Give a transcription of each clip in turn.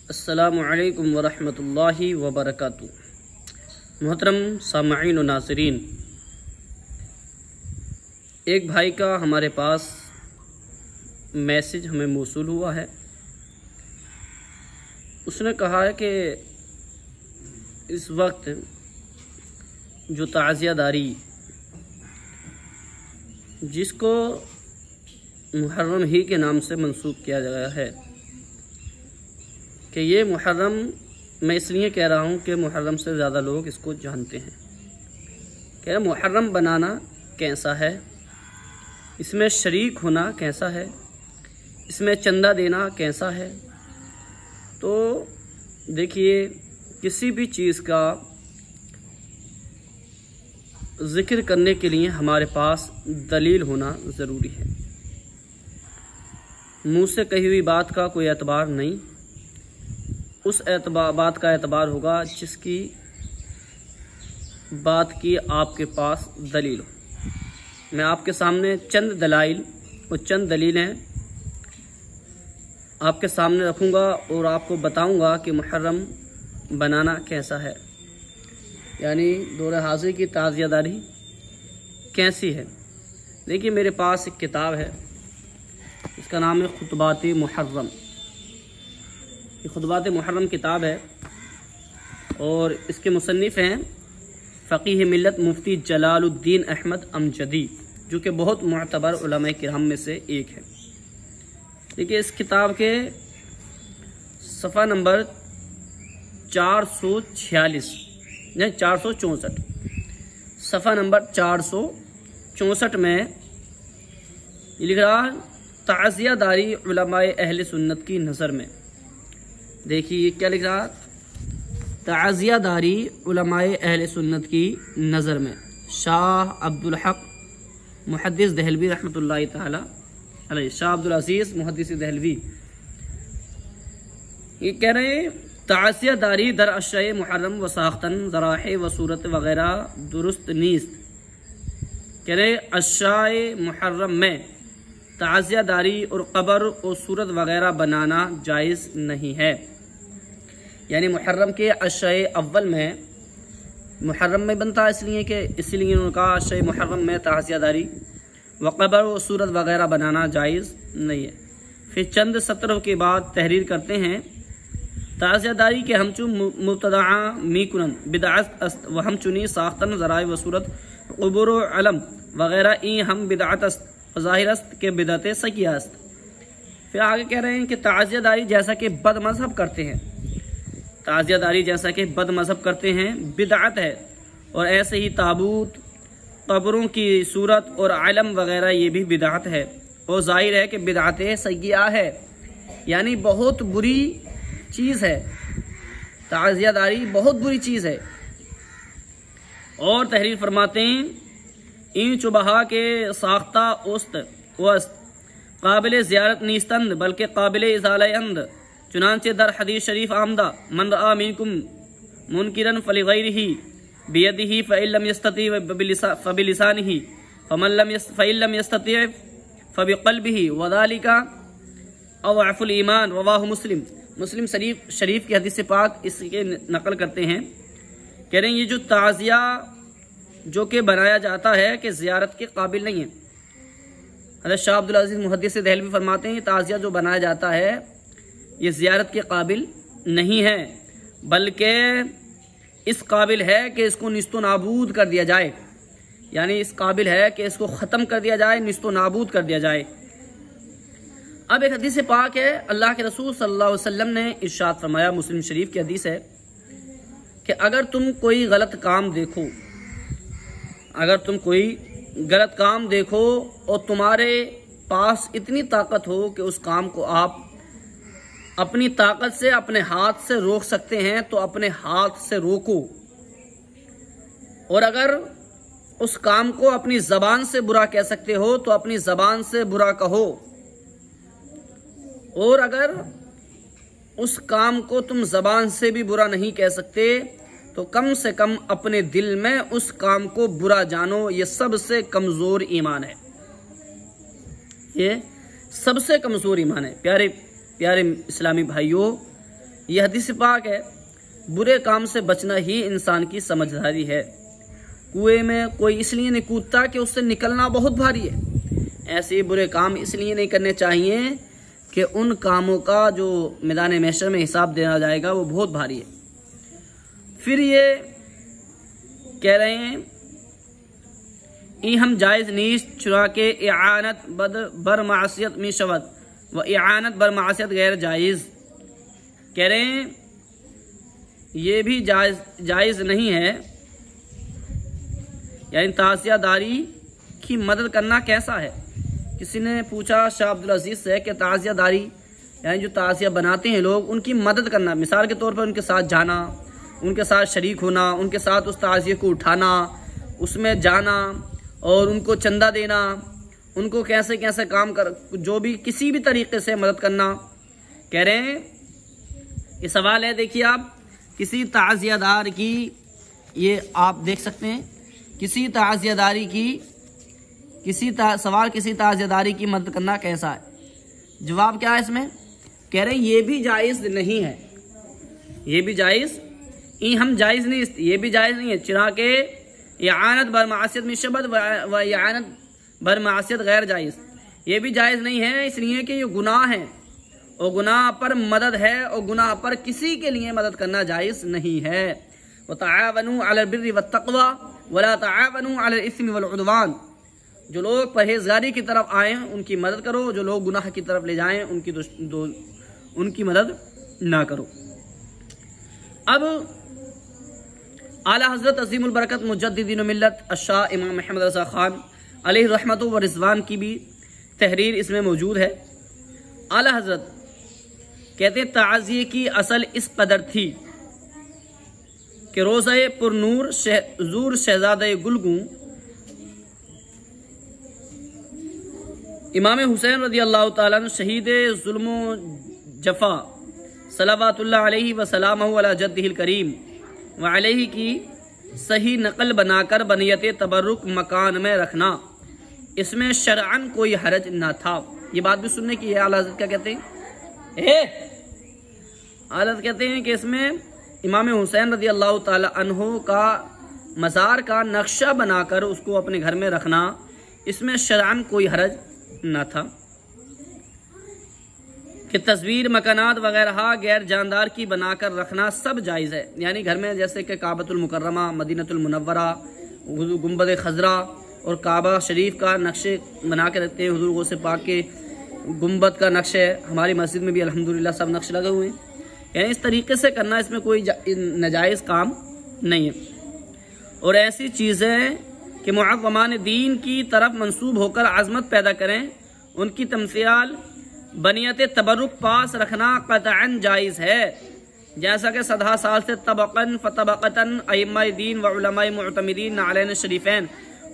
السلام علیکم ورحمۃ اللہ وبرکاتہ۔ محترم سامعین و ناظرین، ایک بھائی کا ہمارے پاس میسج ہمیں موصول ہوا ہے۔ اس نے کہا ہے کہ اس وقت جو تعزیہ داری جس کو محرم ہی کے نام سے منسوب کیا گیا ہے کہ یہ محرم، میں اس لیے کہہ رہا ہوں کہ محرم سے زیادہ لوگ اس کو جانتے ہیں کہ محرم بنانا کیسا ہے، اس میں شریک ہونا کیسا ہے، اس میں چندہ دینا کیسا ہے۔ تو دیکھیے، کسی بھی چیز کا ذکر کرنے کے لیے ہمارے پاس دلیل ہونا ضروری ہے۔ منہ سے کہی ہوئی بات کا کوئی اعتبار نہیں، اس بات کا اعتبار ہوگا جس کی بات کی آپ کے پاس دلیل ہو۔ میں آپ کے سامنے چند دلائل اور چند دلیلیں آپ کے سامنے رکھوں گا اور آپ کو بتاؤں گا کہ محرم بنانا کیسا ہے، یعنی دور حاضر کی تعزیہ داری کیسی ہے۔ دیکھیے، میرے پاس ایک کتاب ہے، اس کا نام ہے خطبات محرم۔ یہ خطبات محرم کتاب ہے اور اس کے مصنف ہیں فقیہ ملت مفتی جلال الدین احمد امجدی، جو کہ بہت معتبر علماء کرام میں سے ایک ہے۔ دیکھیے، اس کتاب کے صفحہ نمبر 446 نہیں 464، صفحہ نمبر 464 میں یہ لکھ رہا تعزیہ داری علماء اہل سنت کی نظر میں۔ دیکھیے کیا لکھ رہا، تعزیہ داری علماء اہل سنت کی نظر میں، شاہ عبدالحق محدث دہلوی رحمۃ اللہ تعالی علیہ، شاہ عبدالعزیز محدث دہلوی یہ کہہ رہے ہیں تعزیہ داری در اشیاء محرم و ساختن ذرائح و صورت وغیرہ درست نیست۔ کہہ رہے اشیاء محرم میں تعزیہ داری اور قبر اور صورت وغیرہ بنانا جائز نہیں ہے۔ یعنی محرم کے اشیاء اول میں، محرم میں بنتا ہے اس لیے انہوں نے کہا اشیاء محرم میں تعزیہ داری و قبر و صورت وغیرہ بنانا جائز نہیں ہے۔ پھر چند سطروں کے بعد تحریر کرتے ہیں تعزیہ داری کے ہمچو مبتدعہ میکنن بدعت است و ہمچنی ساختن ذرائع و صورت قبور و علم وغیرہ این ہم بدعت است و ظاہر است کہ بدعت سیئہ است۔ پھر آگے کہہ رہے ہیں کہ تعزیہ داری جیسا کہ بد مذہب کرتے ہیں، تعزیہ داری جیسا کہ بد مذہب کرتے ہیں بدعت ہے، اور ایسے ہی تابوت، قبروں کی صورت اور علم وغیرہ یہ بھی بدعت ہے، اور ظاہر ہے کہ بدعت سیئہ ہے، یعنی بہت بری چیز ہے، تعزیہ داری بہت بری چیز ہے۔ اور تحریر فرماتے ہیں این چوبہا کے ساختہ وست قابل زیارت نیستند بلکہ قابل ازالہ اند، چنانچہ در حدیث شریف آمدہ من رآ منکم منکرا فلغیرہ بیدہ فإن لم یستطع فبلسانہ فإن لم یستطع فبقلبہ وذلک اضعف الایمان۔ رواہ مسلم شریف کی حدیث پاک اس کے نقل کرتے ہیں، کہہ رہے ہیں یہ جو تعزیہ جو کہ بنایا جاتا ہے کہ زیارت کے قابل نہیں ہے۔ حضرت شاہ عبدالعزیز محدث دہلوی فرماتے ہیں تعزیہ جو بنایا جاتا ہے یہ زیارت کے قابل نہیں ہے، بلکہ اس قابل ہے کہ اس کو نیست و نابود کر دیا جائے، یعنی اس قابل ہے کہ اس کو ختم کر دیا جائے، نیست و نابود کر دیا جائے۔ اب ایک حدیث پاک ہے، اللہ کے رسول صلی اللہ علیہ وسلم نے ارشاد فرمایا، مسلم شریف کی حدیث ہے کہ اگر تم کوئی غلط کام دیکھو اور تمہارے پاس اتنی طاقت ہو کہ اس کام کو آپ اپنی طاقت سے اپنے ہاتھ سے روک سکتے ہیں تو اپنے ہاتھ سے روکو، اور اگر اس کام کو اپنی زبان سے برا کہہ سکتے ہو تو اپنی زبان سے برا کہو، اور اگر اس کام کو تم زبان سے بھی برا نہیں کہہ سکتے تو کم سے کم اپنے دل میں اس کام کو برا جانو۔ یہ سب سے کمزور ایمان ہے، یہ سب سے کمزور ایمان ہے۔ پیارے اسلامی بھائیوں، یہ حدیث پاک ہے، برے کام سے بچنا ہی انسان کی سمجھداری ہے۔ کنویں میں کوئی اس لیے نہیں کودتا کہ اس سے نکلنا بہت بھاری ہے، ایسے برے کام اس لیے نہیں کرنے چاہیے کہ ان کاموں کا جو میدان محشر میں حساب دینا جائے گا وہ بہت بھاری ہے۔ پھر یہ کہہ رہے ہیں ای ہم جائز نیست چنانکہ اعانت بر معصیت می شود و اعانت بر معصیت غیر جائز، کہہ رہے ہیں یہ بھی جائز نہیں ہے، یعنی تعزیہ داری کی مدد کرنا کیسا ہے؟ کسی نے پوچھا شاہ عبدالعزیز سے کہ تعزیہ داری یعنی جو تعزیہ بناتے ہیں لوگ ان کی مدد کرنا، مثال کے طور پر ان کے ساتھ جانا، ان کے ساتھ شریک ہونا، ان کے ساتھ اس تعزیے کو اٹھانا، اس میں جانا اور ان کو چندہ دینا، ان کو کیسے کیسے کام کر جو بھی کسی بھی طریقے سے مدد کرنا۔ کہہ رہے ہیں یہ سوال ہے، دیکھیے آپ کسی تعزیہ دار کی، یہ آپ دیکھ سکتے ہیں کسی تعزیہ داری کی کسی تعزیہ داری کی مدد کرنا کیسا ہے؟ جواب کیا ہے اس میں؟ کہہ رہے ہیں یہ بھی جائز نہیں ہے، یہ بھی جائز ہم جائز نہیں، یہ بھی جائز نہیں ہے، چنانکہ اعانت بر معصیت میں شبد و اعانت بر معصیت غیر جائز، یہ بھی جائز نہیں ہے اس لیے کہ یہ گناہ ہے اور گناہ پر مدد ہے اور گناہ پر کسی کے لیے مدد کرنا جائز نہیں ہے۔ وتعاونوا علی البر والتقوی ولا تعاونوا علی الاثم والعدوان، جو لوگ پرہیزگاری کی طرف آئیں ان کی مدد کرو، جو لوگ گناہ کی طرف لے جائیں ان کی مدد نہ کرو۔ اب اعلیٰ حضرت عظیم البرکت مجدد دین و ملت الشاہ امام محمد رضا خان علیہ رحمت و رضوان کی بھی تحریر اس میں موجود ہے۔ اعلیٰ حضرت کہتے ہیں تعزیے کی اصل اس قدر تھی کہ روزہ پر نور حضور شہزادہ گلگوں امام حسین رضی اللہ تعالیٰ عنہ شہید ظلم و جفا صلوات اللہ علیہ وسلامہ علی جدہ الکریم وعلیہ کی صحیح نقل بنا کر بنیت تبرک مکان میں رکھنا، اس میں شرعاً کوئی حرج نہ تھا۔ یہ بات بھی سننے کی ہے۔ اعلیٰ حضرت کیا کہتے ہیں؟ اعلیٰ حضرت کہتے ہیں کہ اس میں امام حسین رضی اللہ تعالی عنہ کا مزار کا نقشہ بنا کر اس کو اپنے گھر میں رکھنا، اس میں شرعاً کوئی حرج نہ تھا۔ کہ تصویر مکانات وغیرہ غیر جاندار کی بنا کر رکھنا سب جائز ہے، یعنی گھر میں جیسے کہ کعبۃ المکرمہ، مدینۃ المنورہ، گنبد خضرا اور کعبہ شریف کا نقشے بنا کے رکھتے ہیں، حضور غوث پاک کے گنبد کا نقشے، ہماری مسجد میں بھی الحمدللہ سب نقش لگے ہوئے ہیں، یعنی اس طریقے سے کرنا اس میں کوئی ناجائز کام نہیں ہے۔ اور ایسی چیزیں کہ معظمان دین کی طرف منسوب ہو کر عظمت پیدا کریں ان کی تمثال بنیت تبرک پاس رکھنا قطعاً جائز ہے، جیسا کہ صدہ سال سے طبقاً فتبقتاً ائمہ دین و علماء معتمدین نعلین شریفین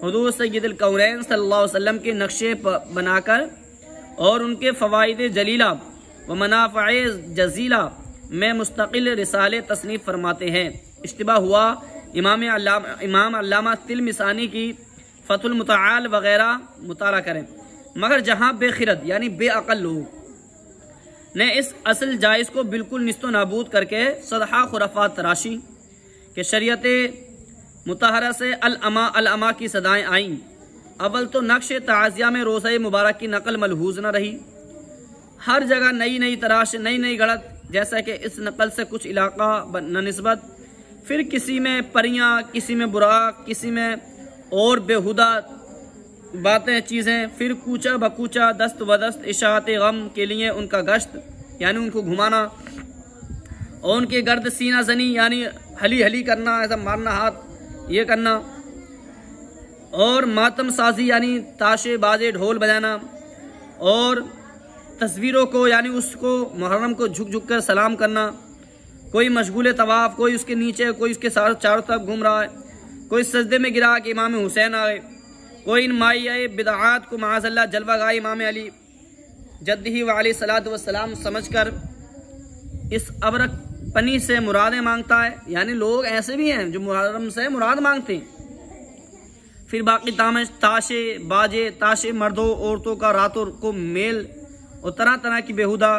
حضور سید الکونین صلی اللہ علیہ وسلم کے نقشے بنا کر اور ان کے فوائد جلیلہ و منافع جزیلہ میں مستقل رسالے تصنیف فرماتے ہیں۔ اشتباہ ہوا امام علامہ تلمسانی کی فتح المتعال وغیرہ مطالعہ کریں، مگر جہاں بے خرد یعنی بے عقل لوگ نے اس اصل جائز کو بالکل نیست و نابود کر کے صدحہ خرافات تراشی کہ شریعت مطہرہ سے الاما کی صدائیں آئیں۔ اول تو نقش تعزیہ میں روزہ مبارک کی نقل ملحوظ نہ رہی، ہر جگہ نئی تراش، نئی غلط، جیسا کہ اس نقل سے کچھ علاقہ نسبت، پھر کسی میں پریاں، کسی میں براق، کسی میں اور بےہودہ باتیں چیزیں، پھر کوچہ بکوچہ دست و دست اشاعت غم کے لیے ان کا گشت یعنی ان کو گھمانا، اور ان کے گرد سینہ زنی یعنی ہلی کرنا، ایسا مارنا ہاتھ یہ کرنا، اور ماتم سازی یعنی تاشے بازے ڈھول بجانا، اور تصویروں کو یعنی اس کو محرم کو جھک کر سلام کرنا، کوئی مشغول طواف، کوئی اس کے نیچے، کوئی اس کے چاروں طرف گھوم رہا ہے، کوئی سجدے میں گرا کہ امام حسین آئے، کوئی ان مائی بدعات کو معاذ اللہ جلوہ گاہ امام علی جدہ و علیہ الصلوۃ والسلام سمجھ کر اس ابرک پنی سے مرادیں مانگتا ہے، یعنی لوگ ایسے بھی ہیں جو محرم سے مراد مانگتے ہیں۔ پھر باقی تاشے باجے، تاشے مردوں عورتوں کا راتوں کو میل اور طرح طرح کی بیہودہ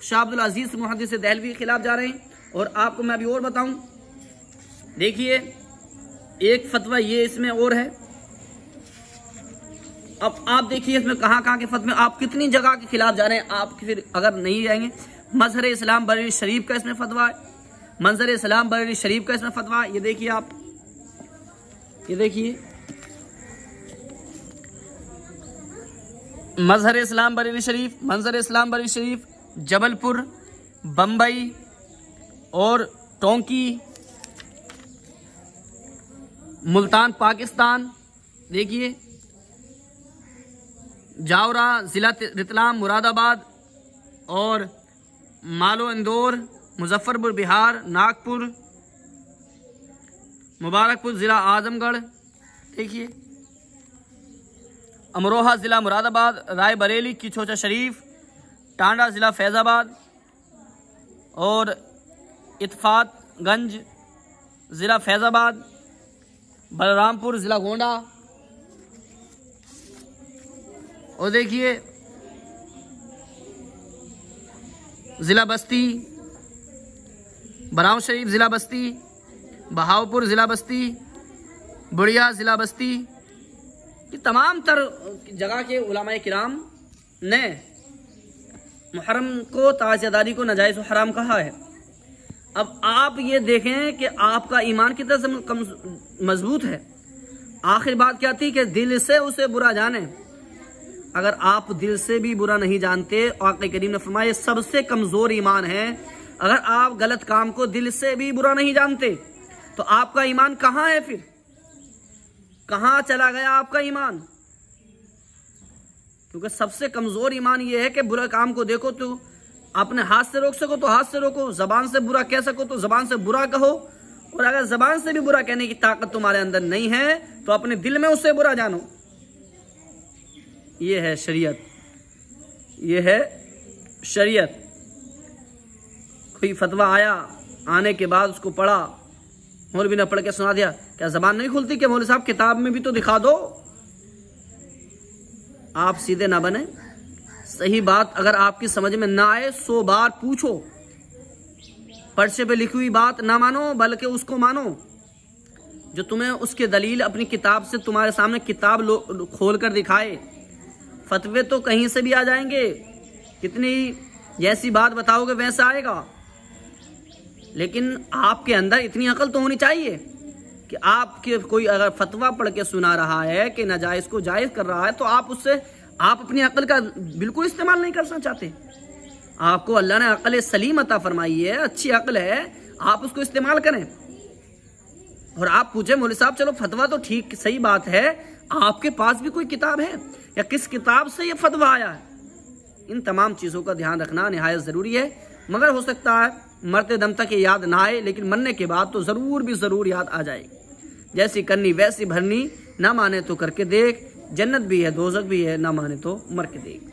شاہ عبد العزیز محدث دہلوی کے خلاف جا رہے ہیں. اور آپ کو میں ابھی اور بتاؤں، دیکھیے ایک فتویٰ یہ اس میں اور ہے. اب آپ دیکھیے اس میں کہاں کہاں کے فتوے، آپ کتنی جگہ کے خلاف جا رہے ہیں. آپ پھر اگر نہیں جائیں گے، مظہر اسلام بریلوی شریف کا اس میں فتویٰ ہے، منظر اسلام بریلوی شریف کا اس میں فتویٰ ہے. یہ دیکھیے آپ، یہ دیکھیے مظہر اسلام بریلوی شریف، منظر اسلام بریلوی شریف، جبل پور، بمبئی اور ٹونکی، ملتان پاکستان. دیکھیے جاورا ضلع رتلام مراد آباد، اور مالو اندور، مظفر پور بہار، ناگپور، مبارک پور ضلع اعظم گڑھ. دیکھیے امروہہ ضلع مراد آباد، رائے بریلی کی چوچا شریف، ٹانڈا ضلع فیض آباد، اور اتفاق گنج ضلع فیض آباد، بلرام پور ضلع گونڈا. اور دیکھیے ضلع بستی، براؤں شریف ضلع بستی، بہاؤپور ضلع بستی، بڑھیا ضلع بستی. یہ تمام تر جگہ کے علماء کرام نے محرم کو، تعزیہ داری کو ناجائز و حرام کہا ہے. اب آپ یہ دیکھیں کہ آپ کا ایمان کتنا مضبوط ہے. آخر بات کیا تھی کہ دل سے اسے برا جانیں. اگر آپ دل سے بھی برا نہیں جانتے، آقا کریم نے فرمایا سب سے کمزور ایمان ہے. اگر آپ غلط کام کو دل سے بھی برا نہیں جانتے تو آپ کا ایمان کہاں ہے؟ پھر کہاں چلا گیا آپ کا ایمان؟ کیونکہ سب سے کمزور ایمان یہ ہے کہ برا کام کو دیکھو تو اپنے ہاتھ سے روک سکو تو ہاتھ سے روکو، زبان سے برا کہہ سکو تو زبان سے برا کہو، اور اگر زبان سے بھی برا کہنے کی طاقت تمہارے اندر نہیں ہے تو اپنے دل میں اسے برا جانو. یہ ہے شریعت، یہ ہے شریعت. کوئی فتویٰ آیا، آنے کے بعد اس کو پڑھا، مولوی نے پڑھ کے سنا دیا، کیا زبان نہیں کھلتی کہ مولوی صاحب کتاب میں بھی تو دکھا دو؟ آپ سیدھے نہ بنیں. صحیح بات اگر آپ کی سمجھ میں نہ آئے 100 بار پوچھو. پرچے پہ لکھی ہوئی بات نہ مانو بلکہ اس کو مانو جو تمہیں اس کے دلیل اپنی کتاب سے تمہارے سامنے کتاب کھول کر دکھائے. فتوے تو کہیں سے بھی آ جائیں گے، کتنی جیسی بات بتاؤ گے ویسا آئے گا، لیکن آپ کے اندر اتنی عقل تو ہونی چاہیے کہ آپ کے کوئی اگر فتویٰ پڑھ کے سنا رہا ہے کہ ناجائز کو جائز کر رہا ہے تو آپ اس سے آپ اپنی عقل کا بالکل استعمال نہیں کرنا چاہتے. آپ کو اللہ نے عقل سلیم عطا فرمائی ہے، اچھی عقل ہے، آپ اس کو استعمال کریں. اور آپ پوچھیں مولوی صاحب چلو فتویٰ تو ٹھیک صحیح بات ہے، آپ کے پاس بھی کوئی کتاب ہے یا کس کتاب سے یہ فتویٰ آیا ہے؟ ان تمام چیزوں کا دھیان رکھنا نہایت ضروری ہے. مگر ہو سکتا ہے مرتے دم تک یہ یاد نہ آئے، لیکن مرنے کے بعد تو ضرور یاد آ جائے. جیسی کرنی ویسی بھرنی، نہ مانے تو کر کے دیکھ، جنت بھی ہے دوزخ بھی ہے، نہ مانے تو مر کے دیکھ.